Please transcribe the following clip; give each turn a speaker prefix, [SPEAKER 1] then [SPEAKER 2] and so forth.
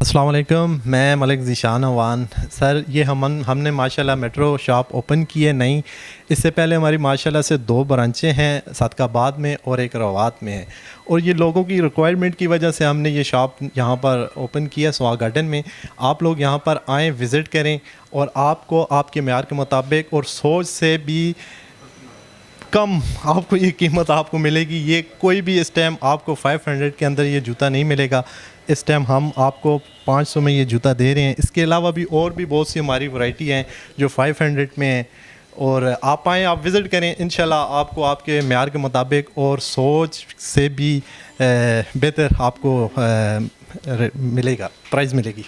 [SPEAKER 1] अस्सलाम वालेकुम, मैं मलिक ज़ीशान अवान। सर ये हमने माशाल्लाह मेट्रो शॉप ओपन की है नई। इससे पहले हमारी माशाल्लाह से 2 ब्रांचें हैं, सदकाबाद में और एक रवात में है। और ये लोगों की रिक्वायरमेंट की वजह से हमने ये शॉप यहाँ पर ओपन किया स्वाग गार्डन में। आप लोग यहाँ पर आएँ, विज़िट करें और आपको आपके मेयार के मुताबिक और सोच से भी कम आपको ये कीमत आपको मिलेगी। ये कोई भी इस टाइम आपको 500 के अंदर ये जूता नहीं मिलेगा। इस टाइम हम आपको 500 में ये जूता दे रहे हैं। इसके अलावा भी और भी बहुत सी हमारी वैरायटी हैं जो 500 में हैं। और आप आएँ, आप विज़िट करें, इंशाल्लाह आपको आपके मेयार के मुताबिक और सोच से भी बेहतर आपको मिलेगा, प्राइस मिलेगी।